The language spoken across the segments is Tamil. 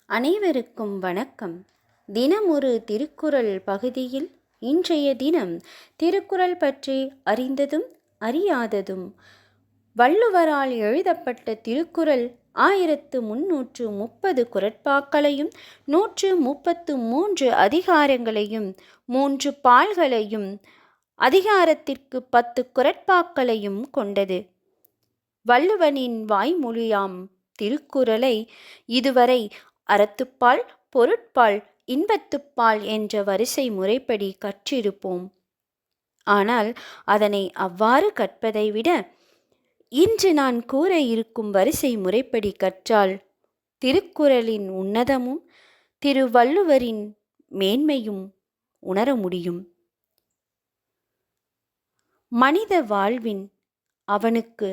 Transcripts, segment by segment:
அனைவருக்கும் வணக்கம். தினம் ஒரு திருக்குறள் பகுதியில் இன்றைய தினம் திருக்குறள் பற்றி அறிந்ததும் அறியாததும். வள்ளுவரால் எழுதப்பட்ட திருக்குறள் 1330 குறட்பாக்களையும் 133 அதிகாரங்களையும் 3 பால்களையும் அதிகாரத்திற்கு 10 குறட்பாக்களையும் கொண்டது. வள்ளுவனின் வாய்மொழியாம் திருக்குறளை இதுவரை அறத்துப்பால், பொருட்பால், இன்பத்துப்பால் என்ற வரிசை முறைப்படி கற்றிருப்போம். ஆனால் அதனை அவ்வாறு கற்பதை விட இன்று நான் கூற இருக்கும் வரிசை முறைப்படி கற்றால் திருக்குறளின் உன்னதமும் திருவள்ளுவரின் மேன்மையும் உணர முடியும். மனித வாழ்வின் அவனுக்கு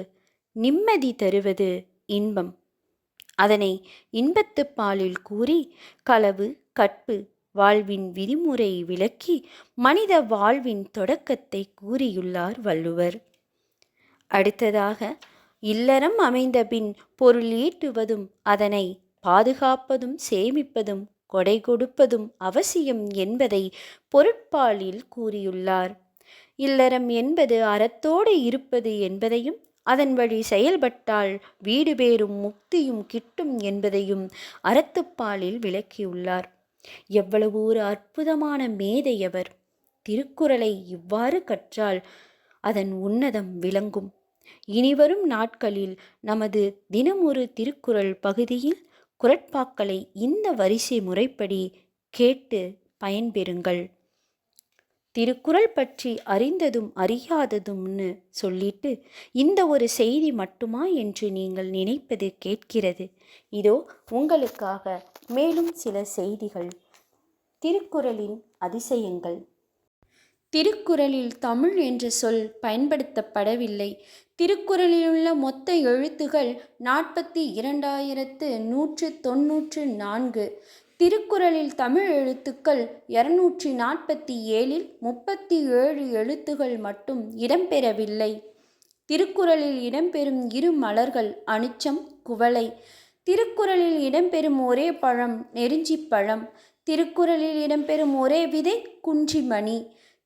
நிம்மதி தருவது இன்பம். அதனை இன்பத்துப்பாலில் கூறி களவு கற்பு வாழ்வின் விதிமுறை விளக்கி மனித வாழ்வின் தொடக்கத்தை கூறியுள்ளார் வள்ளுவர். அடுத்ததாக இல்லறம் அமைந்த பின் பொருள் ஈட்டுவதும் அதனை பாதுகாப்பதும் சேமிப்பதும் கொடை கொடுப்பதும் அவசியம் என்பதை பொருட்பாலில் கூறியுள்ளார். இல்லறம் என்பது அறத்தோடு இருப்பது என்பதையும் அதன் வழி செயல்பட்டால் வீடு பேரும் முக்தியும் கிட்டும் என்பதையும் அறத்துப்பாலில் விளக்கியுள்ளார். எவ்வளவு ஒரு அற்புதமான மேதையவர்! திருக்குறளை இவ்வாறு கற்றால் அதன் உன்னதம் விளங்கும். இனிவரும் நாட்களில் நமது தினம் ஒரு திருக்குறள் பகுதியில் குறட்பாக்களை இந்த வரிசை முறைப்படி கேட்டு பயன்பெறுங்கள். திருக்குறள் பற்றி அறிந்ததும் அறியாததும்னு சொல்லிட்டு இந்த ஒரு செய்தி மட்டுமா என்று நீங்கள் நினைப்பது கேட்கிறது. இதோ உங்களுக்காக மேலும் சில செய்திகள். திருக்குறளின் அதிசயங்கள். திருக்குறளில் தமிழ் என்ற சொல் பயன்படுத்தப்படவில்லை. திருக்குறளிலுள்ள மொத்த எழுத்துகள் 42,194. திருக்குறளில் தமிழ் எழுத்துக்கள் 247 37 எழுத்துகள் மட்டும் இடம்பெறவில்லை. திருக்குறளில் இடம்பெறும் இரு மலர்கள் அனிச்சம், குவளை. திருக்குறளில் இடம்பெறும் ஒரே பழம் நெருஞ்சிப்பழம். திருக்குறளில் இடம்பெறும் ஒரே விதை குன்றிமணி.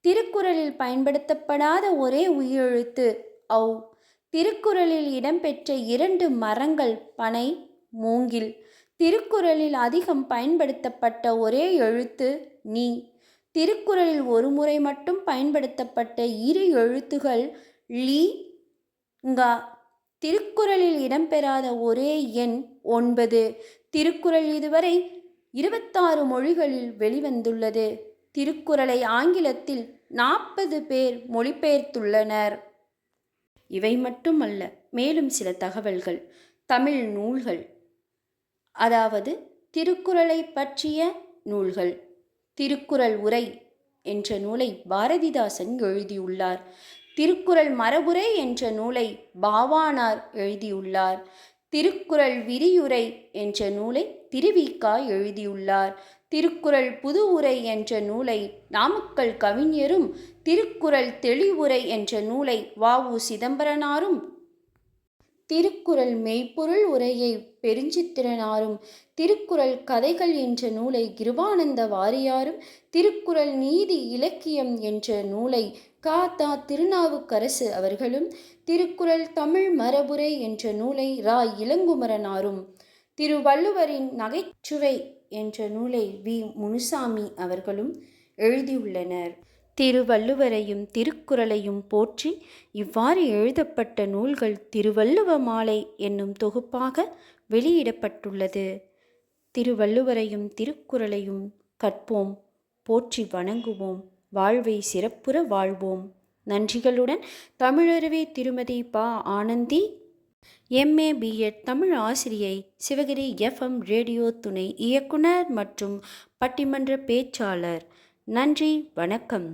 திருக்குறளில் பயன்படுத்தப்படாத ஒரே உயிரெழுத்து ஔ. திருக்குறளில் இடம்பெற்ற 2 மரங்கள் பனை, மூங்கில். திருக்குறளில் அதிகம் பயன்படுத்தப்பட்ட ஒரே எழுத்து நீ. திருக்குறளில் ஒரு முறை மட்டும் பயன்படுத்தப்பட்ட இரு எழுத்துகள் லீ, ங. திருக்குறளில் இடம்பெறாத ஒரே எண் 9. திருக்குறள் இதுவரை 26 மொழிகளில் வெளிவந்துள்ளது. திருக்குறளை ஆங்கிலத்தில் 40 பேர் மொழிபெயர்த்துள்ளனர். இவை மட்டுமல்ல, மேலும் சில தகவல்கள். தமிழ் நூல்கள், அதாவது திருக்குறளை பற்றிய நூல்கள். திருக்குறள் உரை என்ற நூலை பாரதிதாசன் எழுதியுள்ளார். திருக்குறள் மரபுரை என்ற நூலை பாவாணர் எழுதியுள்ளார். திருக்குறள் விரியுரை என்ற நூலை திருவிக எழுதியுள்ளார். திருக்குறள் புது உரை என்ற நூலை நாமக்கல் கவிஞரும் திருக்குறள் தெளிவுரை என்ற நூலை வ.உ. சிதம்பரனாரும் திருக்குறள் மெய்ப்பொருள் உரையை பெருஞ்சித்திரனாரும் திருக்குறள் கதைகள் என்ற நூலை கிருபானந்த வாரியாரும் திருக்குறள் நீதி இலக்கியம் என்ற நூலை க.த. திருநாவுக்கரசு அவர்களும் திருக்குறள் தமிழ் மரபுரை என்ற நூலை ரா. இளங்குமரனாரும் திருவள்ளுவரின் நகைச்சுவை என்ற நூலை வி. முனுசாமி அவர்களும் எழுதியுள்ளனர். திருவள்ளுவரையும் திருக்குறளையும் போற்றி இவ்வாறு எழுதப்பட்ட நூல்கள் திருவள்ளுவ மாலை என்னும் தொகுப்பாக வெளியிடப்பட்டுள்ளது. திருவள்ளுவரையும் திருக்குறளையும் கற்போம், போற்றி வணங்குவோம், வாழ்வை சிறப்புற வாழ்வோம். நன்றிகளுடன் தமிழருவி திருமதி ப. ஆனந்தி, M.A. B.Ed தமிழ் ஆசிரியை, சிவகிரி FM ரேடியோ துணை இயக்குனர் மற்றும் பட்டிமன்ற பேச்சாளர். நன்றி, வணக்கம்.